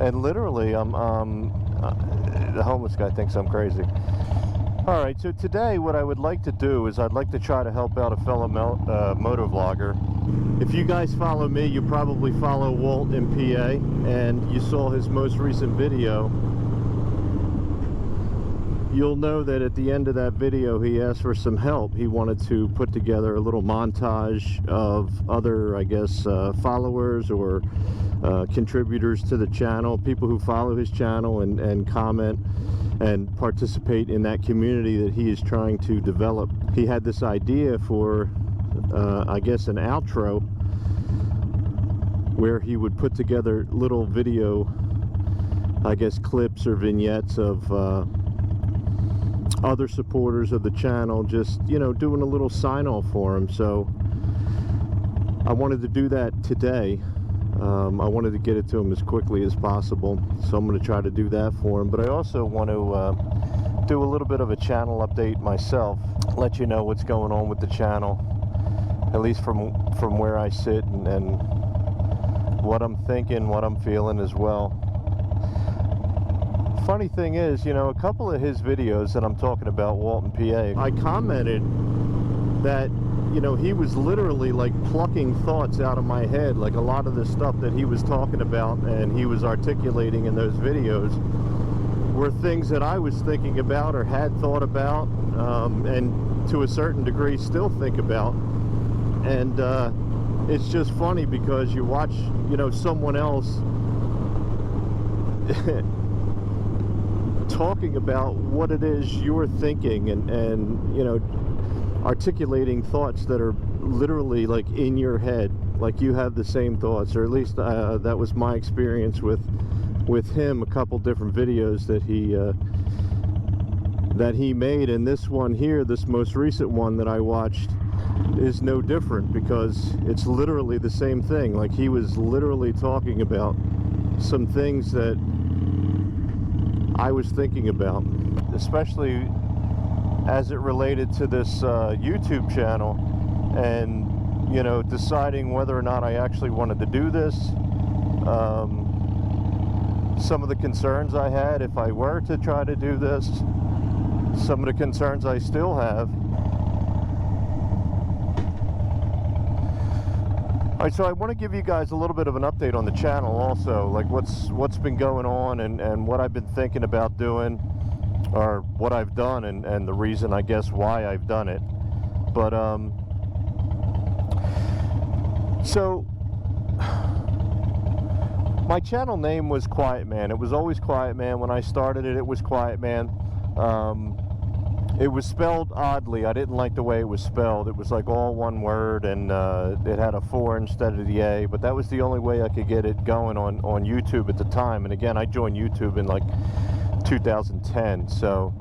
And literally, the homeless guy thinks I'm crazy. All right, so today what I would like to do is I'd like to try to help out a fellow moto vlogger. If you guys follow me, you probably follow Walt In PA, and you saw his most recent video. You'll know that at the end of that video he asked for some help. He wanted to put together a little montage of other, I guess, followers or contributors to the channel, people who follow his channel and comment and participate in that community that he is trying to develop. He had this idea for, I guess, an outro where he would put together little video, I guess, clips or vignettes of other supporters of the channel, just, you know, doing a little sign-off for him. So I wanted to do that today. I wanted to get it to him as quickly as possible, so I'm going to try to do that for him. But I also want to do a little bit of a channel update myself, let you know what's going on with the channel, at least from where I sit, and what I'm thinking, what I'm feeling as well. Funny thing is, you know, a couple of his videos that I'm talking about, Walt In PA, I commented that, you know, he was literally like plucking thoughts out of my head. Like a lot of the stuff that he was talking about and he was articulating in those videos were things that I was thinking about or had thought about, and to a certain degree still think about. And it's just funny because you watch, you know, someone else talking about what it is you're thinking, and you know, articulating thoughts that are literally like in your head, like you have the same thoughts, or at least that was my experience with him. A couple different videos that he made, and this one here, this most recent one that I watched, is no different, because it's literally the same thing. Like he was literally talking about some things that I was thinking about, especially as it related to this YouTube channel, and, you know, deciding whether or not I actually wanted to do this, some of the concerns I had if I were to try to do this, some of the concerns I still have. Alright, so I want to give you guys a little bit of an update on the channel also, like what's been going on, and what I've been thinking about doing, or what I've done, and the reason, I guess, why I've done it. But so my channel name was Quiet Man. It was always Quiet Man. When I started it, it was Quiet Man. It was spelled oddly. I didn't like the way it was spelled. It was like all one word, and it had a 4 instead of the A, but that was the only way I could get it going on YouTube at the time. And again, I joined YouTube in like 2010, so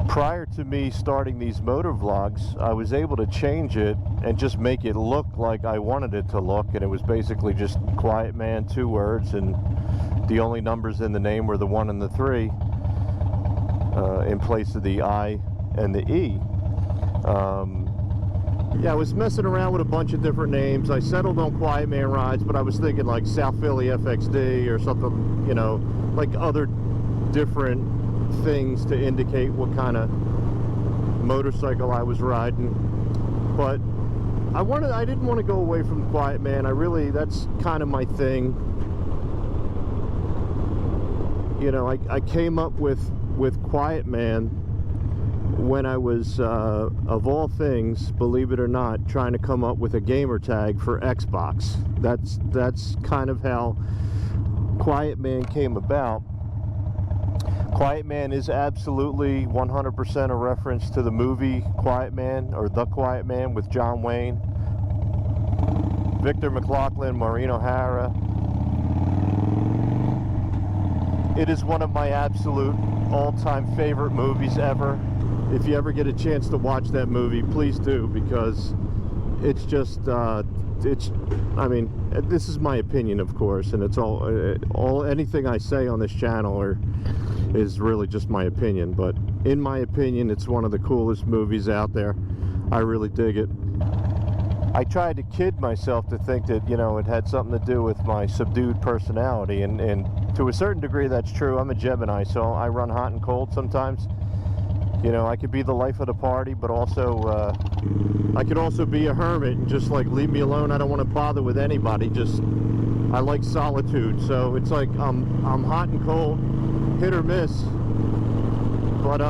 prior to me starting these motor vlogs, I was able to change it and just make it look like I wanted it to look, and it was basically just Quiet Man, 2 words, and the only numbers in the name were the 1 and the 3 in place of the I and the E. Yeah, I was messing around with a bunch of different names. I settled on Quiet Man Rides, but I was thinking like South Philly FXD or something, you know, like other different things to indicate what kind of motorcycle I was riding. But I didn't want to go away from Quiet Man. That's kind of my thing. You know, I came up with Quiet Man when I was, of all things, believe it or not, trying to come up with a gamer tag for Xbox. That's kind of how Quiet Man came about. Quiet Man is absolutely 100% a reference to the movie Quiet Man, or The Quiet Man, with John Wayne, Victor McLaughlin, Maureen O'Hara. It is one of my absolute all-time favorite movies ever. If you ever get a chance to watch that movie, please do, because it's just, I mean, this is my opinion, of course, and it's anything I say on this channel is really just my opinion, but in my opinion, it's one of the coolest movies out there. I really dig it. I tried to kid myself to think that, you know, it had something to do with my subdued personality, and to a certain degree that's true. I'm a Gemini, so I run hot and cold sometimes. You know, I could be the life of the party, but also I could also be a hermit and just like leave me alone. I don't want to bother with anybody. Just I like solitude. So it's like I'm hot and cold, hit or miss. But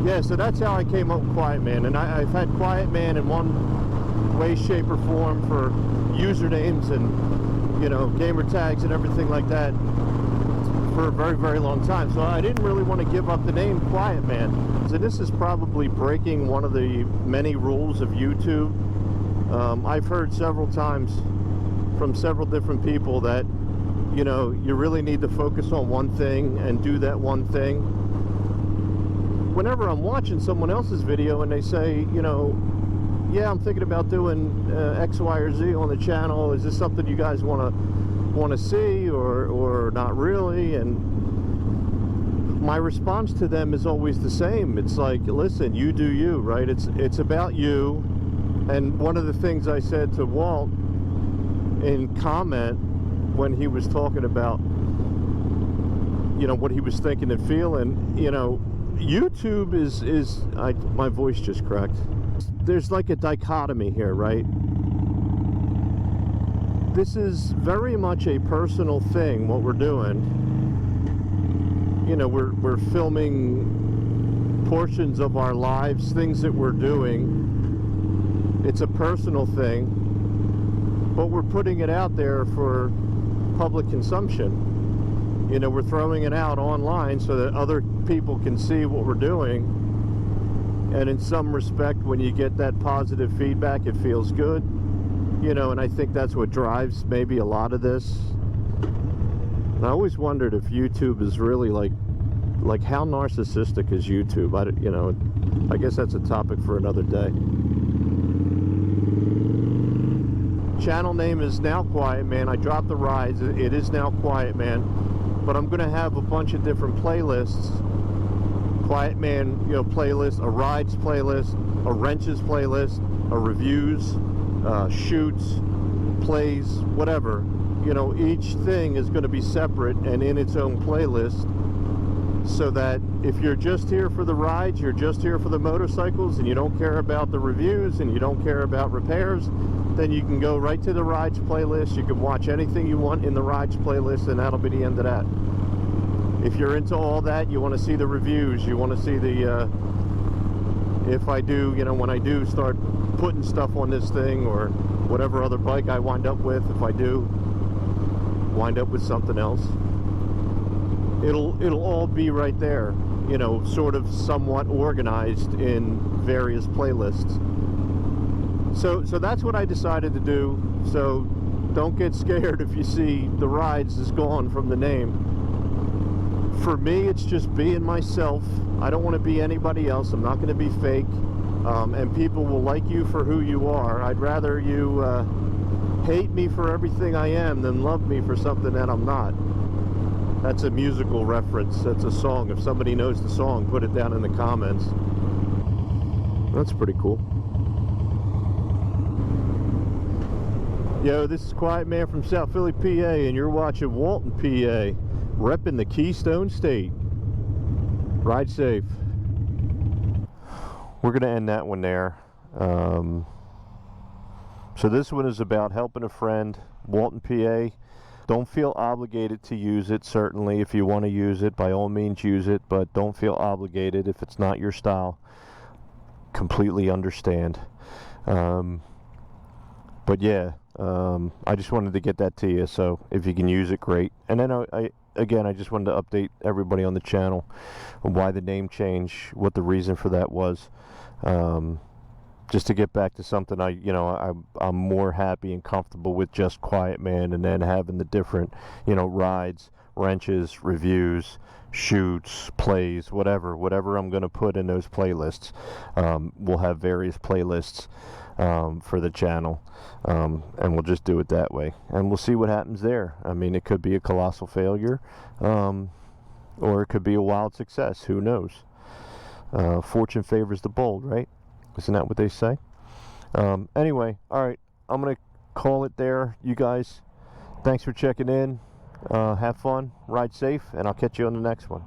yeah, so that's how I came up with Quiet Man, and I've had Quiet Man in one way, shape, or form for usernames and, you know, gamer tags and everything like that for a very, very long time. So I didn't really want to give up the name Quiet Man. So this is probably breaking one of the many rules of YouTube. I've heard several times from several different people that, you know, you really need to focus on one thing and do that one thing. Whenever I'm watching someone else's video and they say, you know, yeah, I'm thinking about doing X, Y, or Z on the channel. Is this something you guys want to see or not really? And my response to them is always the same. It's like, listen, you do you, right? It's about you. And one of the things I said to Walt in comment when he was talking about, you know, what he was thinking and feeling, you know, YouTube is my voice just cracked. There's like a dichotomy here, right? This is very much a personal thing, what we're doing. You know, we're filming portions of our lives, things that we're doing. It's a personal thing, but we're putting it out there for public consumption. You know, we're throwing it out online so that other people can see what we're doing. And in some respect, when you get that positive feedback, it feels good. You know, and I think that's what drives maybe a lot of this. And I always wondered if YouTube is really like how narcissistic is YouTube? You know, I guess that's a topic for another day. Channel name is now Quiet Man. I dropped the rides. It is now Quiet Man. But I'm going to have a bunch of different playlists. Quiet Man, you know, playlist, a rides playlist, a wrenches playlist, a reviews, shoots, plays, whatever. You know, each thing is going to be separate and in its own playlist, so that if you're just here for the rides, you're just here for the motorcycles, and you don't care about the reviews and you don't care about repairs, then you can go right to the rides playlist. You can watch anything you want in the rides playlist, and that'll be the end of that. If you're into all that, you want to see the reviews, you want to see the if I do, you know, when I do start putting stuff on this thing, or whatever other bike I wind up with, if I do wind up with something else, it'll all be right there, you know, sort of somewhat organized in various playlists. So that's what I decided to do. So don't get scared if you see the rides is gone from the name. For me, it's just being myself. I don't want to be anybody else. I'm not going to be fake. And people will like you for who you are. I'd rather you hate me for everything I am than love me for something that I'm not. That's a musical reference. That's a song. If somebody knows the song, put it down in the comments. That's pretty cool. Yo, this is Quiet Man from South Philly, PA, and you're watching Walt In PA, repping the Keystone State. Ride safe. We're going to end that one there. So this one is about helping a friend, Walt In PA. Don't feel obligated to use it, certainly. If you want to use it, by all means use it, but don't feel obligated if it's not your style. Completely understand. But yeah, I just wanted to get that to you, so if you can use it, great. And then I just wanted to update everybody on the channel on why the name change, what the reason for that was. Just to get back to something I'm more happy and comfortable with just Quiet Man, and then having the different, you know, rides, wrenches, reviews, shoots, plays, whatever I'm going to put in those playlists. We'll have various playlists for the channel, and we'll just do it that way, and we'll see what happens there. I mean, it could be a colossal failure, or it could be a wild success. Who knows? Fortune favors the bold, right? Isn't that what they say? Anyway, all right, I'm gonna call it there. You guys, thanks for checking in. Have fun, ride safe, and I'll catch you on the next one.